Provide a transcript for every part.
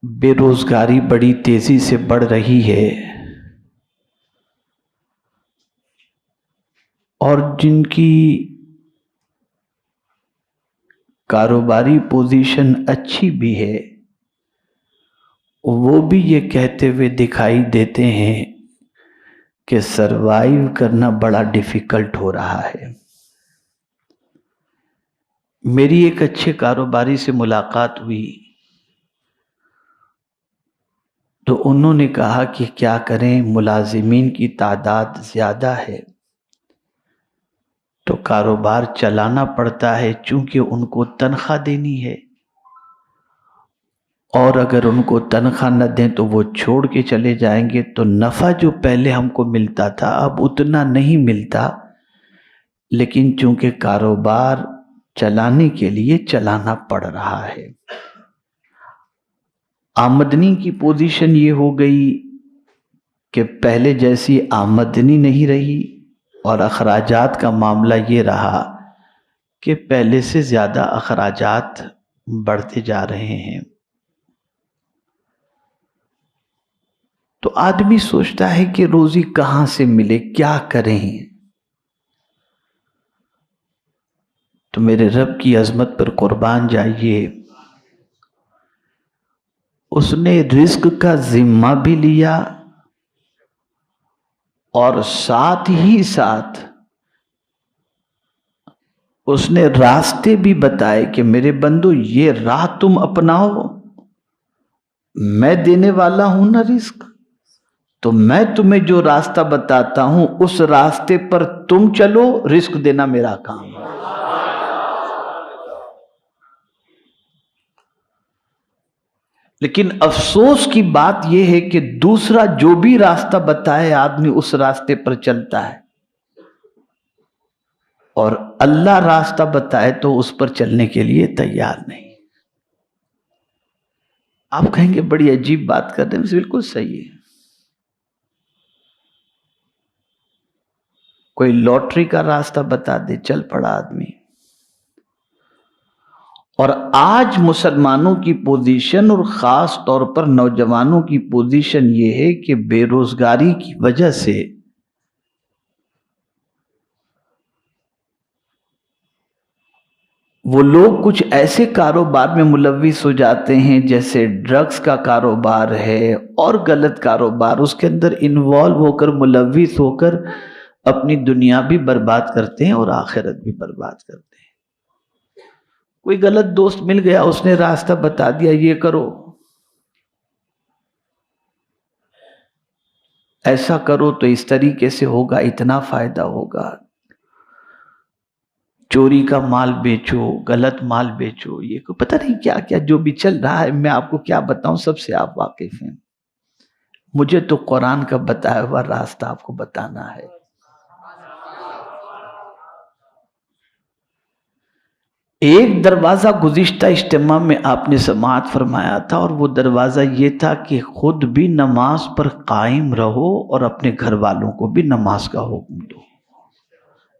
بے روزگاری بڑی تیزی سے بڑھ رہی ہے اور جن کی کاروباری پوزیشن اچھی بھی ہے وہ بھی یہ کہتے ہوئے دکھائی دیتے ہیں کہ سروائیو کرنا بڑا ڈیفیکلٹ ہو رہا ہے۔ میری ایک اچھے کاروباری سے ملاقات ہوئی تو انہوں نے کہا کہ کیا کریں، ملازمین کی تعداد زیادہ ہے تو کاروبار چلانا پڑتا ہے، چونکہ ان کو تنخواہ دینی ہے اور اگر ان کو تنخواہ نہ دیں تو وہ چھوڑ کے چلے جائیں گے، تو نفع جو پہلے ہم کو ملتا تھا اب اتنا نہیں ملتا، لیکن چونکہ کاروبار چلانے کے لیے چلانا پڑ رہا ہے۔ آمدنی کی پوزیشن یہ ہو گئی کہ پہلے جیسی آمدنی نہیں رہی اور اخراجات کا معاملہ یہ رہا کہ پہلے سے زیادہ اخراجات بڑھتے جا رہے ہیں۔ تو آدمی سوچتا ہے کہ روزی کہاں سے ملے، کیا کریں؟ تو میرے رب کی عظمت پر قربان جائیے، اس نے رزق کا ذمہ بھی لیا اور ساتھ ہی ساتھ اس نے راستے بھی بتائے کہ میرے بندو یہ راہ تم اپناؤ، میں دینے والا ہوں نا رزق، تو میں تمہیں جو راستہ بتاتا ہوں اس راستے پر تم چلو، رزق دینا میرا کام ہے۔ لیکن افسوس کی بات یہ ہے کہ دوسرا جو بھی راستہ بتائے آدمی اس راستے پر چلتا ہے، اور اللہ راستہ بتائے تو اس پر چلنے کے لیے تیار نہیں۔ آپ کہیں گے بڑی عجیب بات کر رہے ہیں، بالکل صحیح ہے۔ کوئی لاٹری کا راستہ بتا دے، چل پڑا آدمی۔ اور آج مسلمانوں کی پوزیشن اور خاص طور پر نوجوانوں کی پوزیشن یہ ہے کہ بے روزگاری کی وجہ سے وہ لوگ کچھ ایسے کاروبار میں ملوث ہو جاتے ہیں جیسے ڈرگز کا کاروبار ہے اور غلط کاروبار، اس کے اندر انوالو ہو کر ملوث ہو کر اپنی دنیا بھی برباد کرتے ہیں اور آخرت بھی برباد کرتے ہیں۔ کوئی غلط دوست مل گیا، اس نے راستہ بتا دیا یہ کرو، ایسا کرو تو اس طریقے سے ہوگا، اتنا فائدہ ہوگا، چوری کا مال بیچو، غلط مال بیچو، یہ کو پتہ نہیں کیا کیا جو بھی چل رہا ہے، میں آپ کو کیا بتاؤں، سب سے آپ واقف ہیں۔ مجھے تو قرآن کا بتایا ہوا راستہ آپ کو بتانا ہے۔ ایک دروازہ گزشتہ اجتماع میں آپ نے سماعت فرمایا تھا، اور وہ دروازہ یہ تھا کہ خود بھی نماز پر قائم رہو اور اپنے گھر والوں کو بھی نماز کا حکم دو۔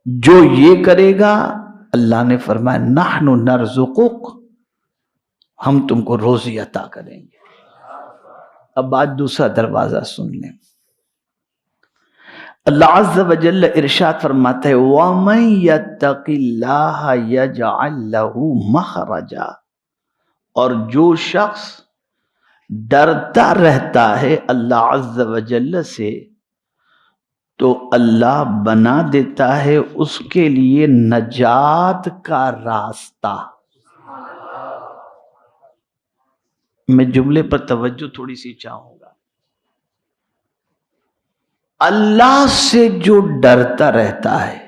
جو یہ کرے گا اللہ نے فرمایا نحن نرزقک، ہم تم کو روزی عطا کریں گے۔ اب آج دوسرا دروازہ سن لیں۔ اللہ عز و جل ارشاد فرماتا ہے وَمَن يَتَّقِ اللَّهَ يَجْعَلْ لَهُ مَخْرَجًا، اور جو شخص ڈرتا رہتا ہے اللہ عز و جل سے تو اللہ بنا دیتا ہے اس کے لیے نجات کا راستہ۔ میں جملے پر توجہ تھوڑی سی چاہوں گا۔ اللہ سے جو ڈرتا رہتا ہے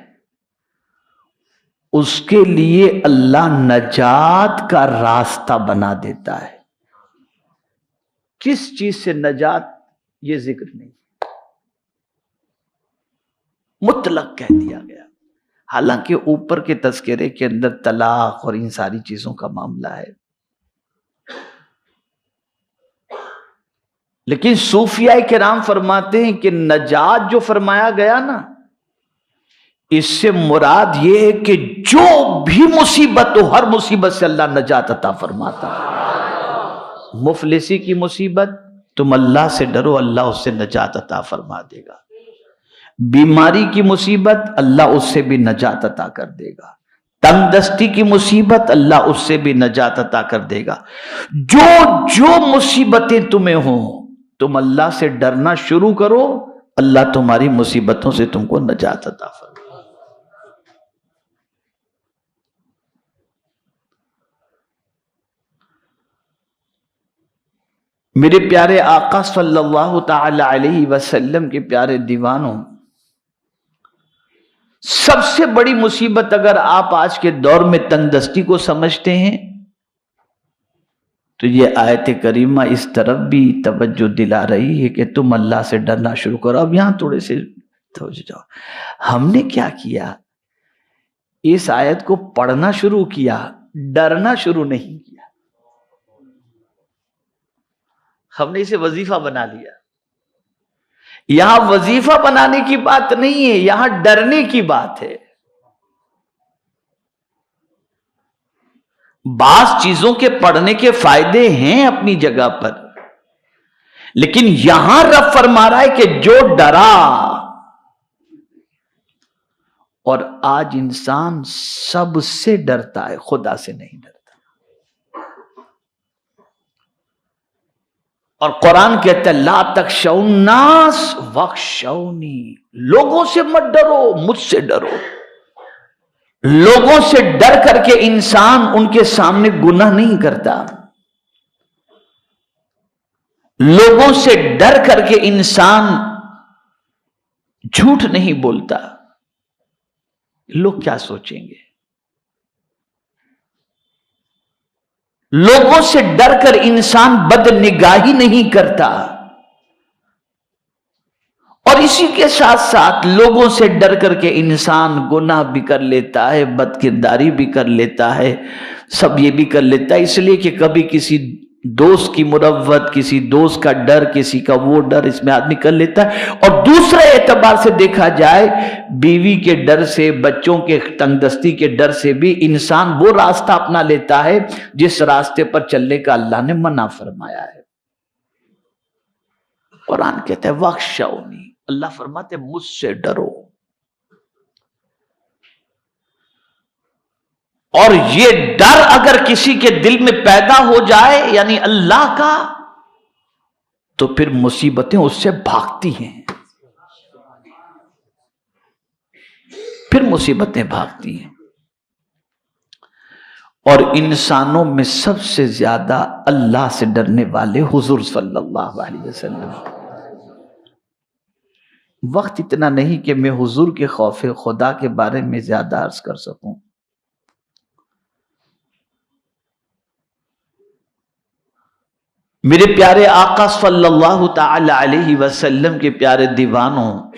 اس کے لیے اللہ نجات کا راستہ بنا دیتا ہے۔ کس چیز سے نجات یہ ذکر نہیں، مطلق کہہ دیا گیا، حالانکہ اوپر کے تذکرے کے اندر طلاق اور ان ساری چیزوں کا معاملہ ہے، لیکن صوفیاء کرام فرماتے ہیں کہ نجات جو فرمایا گیا نا، اس سے مراد یہ ہے کہ جو بھی مصیبت ہو ہر مصیبت سے اللہ نجات عطا فرماتا ہے۔ مفلسی کی مصیبت، تم اللہ سے ڈرو، اللہ اس سے نجات عطا فرما دے گا۔ بیماری کی مصیبت، اللہ اس سے بھی نجات عطا کر دے گا۔ تنگ دستی کی مصیبت، اللہ اس سے بھی نجات عطا کر دے گا۔ جو مصیبتیں تمہیں ہوں، تم اللہ سے ڈرنا شروع کرو، اللہ تمہاری مصیبتوں سے تم کو نجات عطا فرما۔ میرے پیارے آقا صلی اللہ تعالی علیہ وسلم کے پیارے دیوانوں، سب سے بڑی مصیبت اگر آپ آج کے دور میں تنگ دستی کو سمجھتے ہیں تو یہ آیت کریمہ اس طرف بھی توجہ دلا رہی ہے کہ تم اللہ سے ڈرنا شروع کرو۔ اب یہاں تھوڑے سے توجہ جاؤ، ہم نے کیا کیا؟ اس آیت کو پڑھنا شروع کیا، ڈرنا شروع نہیں کیا۔ ہم نے اسے وظیفہ بنا لیا۔ یہاں وظیفہ بنانے کی بات نہیں ہے، یہاں ڈرنے کی بات ہے۔ بعض چیزوں کے پڑھنے کے فائدے ہیں اپنی جگہ پر، لیکن یہاں رب فرما رہا ہے کہ جو ڈرا، اور آج انسان سب سے ڈرتا ہے، خدا سے نہیں ڈرتا۔ اور قرآن کہتا ہے لا تخشوا الناس واخشونی، لوگوں سے مت ڈرو، مجھ سے ڈرو۔ لوگوں سے ڈر کر کے انسان ان کے سامنے گناہ نہیں کرتا، لوگوں سے ڈر کر کے انسان جھوٹ نہیں بولتا۔ لوگ کیا سوچیں گے؟ لوگوں سے ڈر کر انسان بد نگاہی نہیں کرتا، اور اسی کے ساتھ ساتھ لوگوں سے ڈر کر کے انسان گناہ بھی کر لیتا ہے، بد کرداری بھی کر لیتا ہے، سب یہ بھی کر لیتا ہے، اس لیے کہ کبھی کسی دوست کی مروت، کسی دوست کا ڈر، کسی کا وہ ڈر اس میں آدمی کر لیتا ہے۔ اور دوسرے اعتبار سے دیکھا جائے، بیوی کے ڈر سے، بچوں کے تنگ دستی کے ڈر سے بھی انسان وہ راستہ اپنا لیتا ہے جس راستے پر چلنے کا اللہ نے منع فرمایا ہے۔ قرآن کہتا ہے واخشونی، اللہ فرماتے مجھ سے ڈرو۔ اور یہ ڈر اگر کسی کے دل میں پیدا ہو جائے، یعنی اللہ کا، تو پھر مصیبتیں اس سے بھاگتی ہیں، پھر مصیبتیں بھاگتی ہیں۔ اور انسانوں میں سب سے زیادہ اللہ سے ڈرنے والے حضور صلی اللہ علیہ وسلم۔ وقت اتنا نہیں کہ میں حضور کے خوف خدا کے بارے میں زیادہ عرض کر سکوں۔ میرے پیارے آقا صلی اللہ تعالی علیہ وسلم کے پیارے دیوانوں،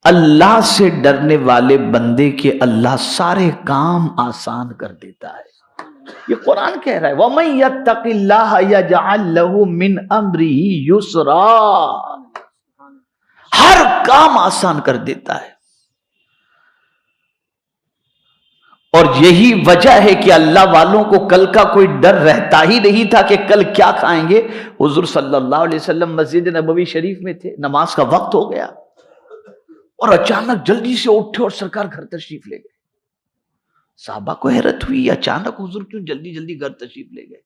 اللہ سے ڈرنے والے بندے کے اللہ سارے کام آسان کر دیتا ہے۔ یہ قرآن کہہ رہا ہے وَمَن يَتَّقِ اللَّهَ يَجْعَل لَّهُ مِنْ أَمْرِهِ يُسْرًا، ہر کام آسان کر دیتا ہے۔ اور یہی وجہ ہے کہ اللہ والوں کو کل کا کوئی ڈر رہتا ہی نہیں تھا کہ کل کیا کھائیں گے۔ حضور صلی اللہ علیہ وسلم مسجد نبوی شریف میں تھے، نماز کا وقت ہو گیا، اور اچانک جلدی سے اٹھے اور سرکار گھر تشریف لے گئے۔ صحابہ کو حیرت ہوئی، اچانک حضور کیوں جلدی جلدی گھر تشریف لے گئے؟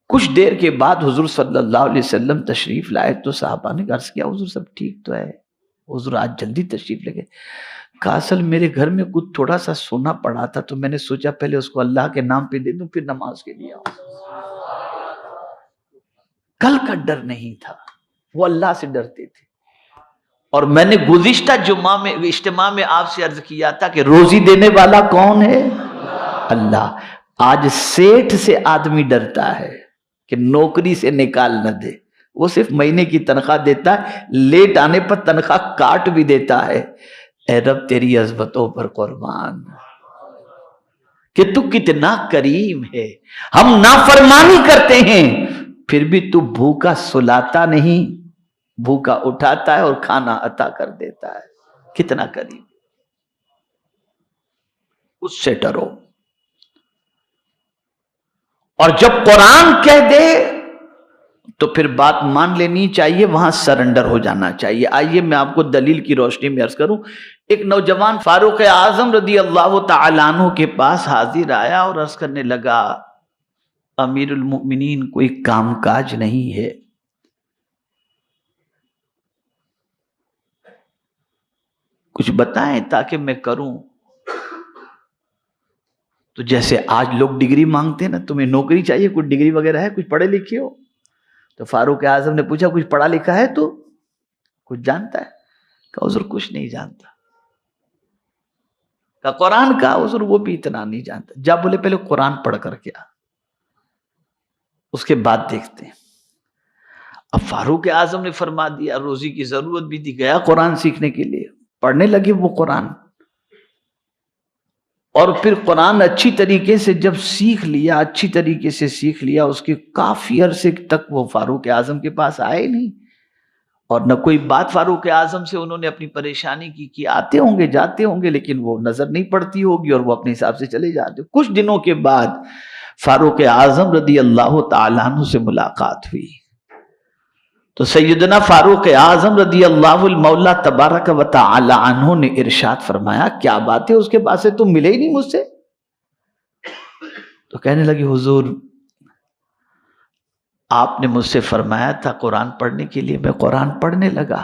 کچھ دیر کے بعد حضور صلی اللہ علیہ وسلم تشریف لائے تو صحابہ نے عرض کیا حضور سب ٹھیک تو ہے؟ حضور آج جلدی تشریف لے گئے۔ کہا اصل میرے گھر میں کچھ تھوڑا سا سونا پڑا تھا تو میں نے سوچا پہلے اس کو اللہ کے نام پہ دے دوں پھر نماز کے لیے آؤں۔ کل کا ڈر نہیں تھا، وہ اللہ سے ڈرتے تھے۔ اور میں نے گزشتہ جمعہ میں اجتماع میں آپ سے عرض کیا تھا کہ روزی دینے والا کون ہے؟ اللہ۔ آج سیٹھ سے آدمی ڈرتا ہے کہ نوکری سے نکال نہ دے، وہ صرف مہینے کی تنخواہ دیتا ہے، لیٹ آنے پر تنخواہ کاٹ بھی دیتا ہے۔ اے رب تیری عظمتوں پر قربان کہ تو کتنا کریم ہے، ہم نافرمانی کرتے ہیں پھر بھی تو بھوکا سلاتا نہیں، بھوکا اٹھاتا ہے اور کھانا عطا کر دیتا ہے۔ کتنا کریم، اس سے ڈرو۔ اور جب قرآن کہہ دے تو پھر بات مان لینی چاہیے، وہاں سرنڈر ہو جانا چاہیے۔ آئیے میں آپ کو دلیل کی روشنی میں عرض کروں۔ ایک نوجوان فاروق اعظم رضی اللہ تعالیٰ عنہ کے پاس حاضر آیا اور عرض کرنے لگا، امیر المؤمنین کوئی کام کاج نہیں ہے، کچھ بتائیں تاکہ میں کروں۔ تو جیسے آج لوگ ڈگری مانگتے ہیں نا، تمہیں نوکری چاہیے، کچھ ڈگری وغیرہ ہے، کچھ پڑھے لکھے ہو؟ تو فاروق اعظم نے پوچھا کچھ پڑھا لکھا ہے تو کچھ جانتا ہے؟ کہا حضور کچھ نہیں جانتا۔ کہا قرآن کا؟ حضور وہ بھی اتنا نہیں جانتا۔ جا بولے پہلے قرآن پڑھ کر کے آ، اس کے بعد دیکھتے ہیں۔ اب فاروق اعظم نے فرما دیا، روزی کی ضرورت بھی تھی، گیا قرآن سیکھنے کے لیے، پڑھنے لگے وہ قرآن، اور پھر قرآن اچھی طریقے سے جب سیکھ لیا، اچھی طریقے سے سیکھ لیا، اس کے کافی عرصے تک وہ فاروق اعظم کے پاس آئے نہیں، اور نہ کوئی بات فاروق اعظم سے انہوں نے اپنی پریشانی کی کہ آتے ہوں گے جاتے ہوں گے، لیکن وہ نظر نہیں پڑتی ہوگی اور وہ اپنے حساب سے چلے جاتے۔ کچھ دنوں کے بعد فاروق اعظم رضی اللہ تعالیٰ عنہ سے ملاقات ہوئی، تو سیدنا فاروق اعظم رضی اللہ المولا تبارک و تعالی عنہ نے ارشاد فرمایا، کیا بات ہے اس کے پاس سے تم ملے ہی نہیں مجھ سے؟ تو کہنے لگے حضور آپ نے مجھ سے فرمایا تھا قرآن پڑھنے کے لیے، میں قرآن پڑھنے لگا،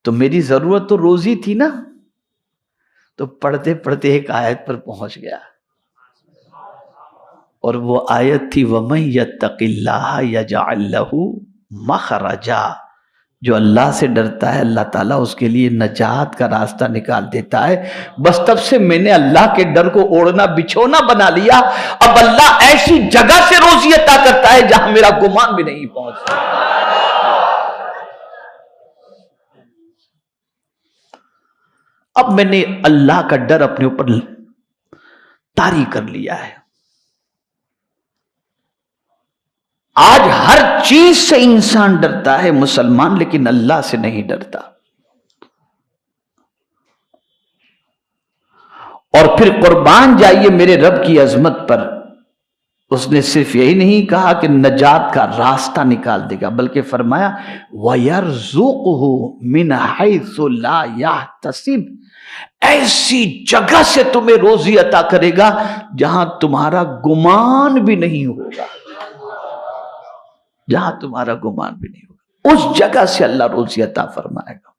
تو میری ضرورت تو روزی تھی نا، تو پڑھتے پڑھتے ایک آیت پر پہنچ گیا، اور وہ آیت تھی وَمَن يَتَّقِ اللَّهَ يَجْعَلْ لَهُ مَخْرَجًا، جو اللہ سے ڈرتا ہے اللہ تعالیٰ اس کے لیے نجات کا راستہ نکال دیتا ہے۔ بس تب سے میں نے اللہ کے ڈر کو اوڑھنا بچھونا بنا لیا، اب اللہ ایسی جگہ سے روزی عطا کرتا ہے جہاں میرا گمان بھی نہیں پہنچتا۔ اب میں نے اللہ کا ڈر اپنے اوپر طاری کر لیا ہے۔ آج ہر چیز سے انسان ڈرتا ہے مسلمان، لیکن اللہ سے نہیں ڈرتا۔ اور پھر قربان جائیے میرے رب کی عظمت پر، اس نے صرف یہی نہیں کہا کہ نجات کا راستہ نکال دے گا، بلکہ فرمایا وَيَرْزُقُهُ مِنْ حَيْثُ لَا يَحْتَسِبُ، ایسی جگہ سے تمہیں روزی عطا کرے گا جہاں تمہارا گمان بھی نہیں ہوگا، جہاں تمہارا گمان بھی نہیں ہوگا، اس جگہ سے اللہ روزی عطا فرمائے گا۔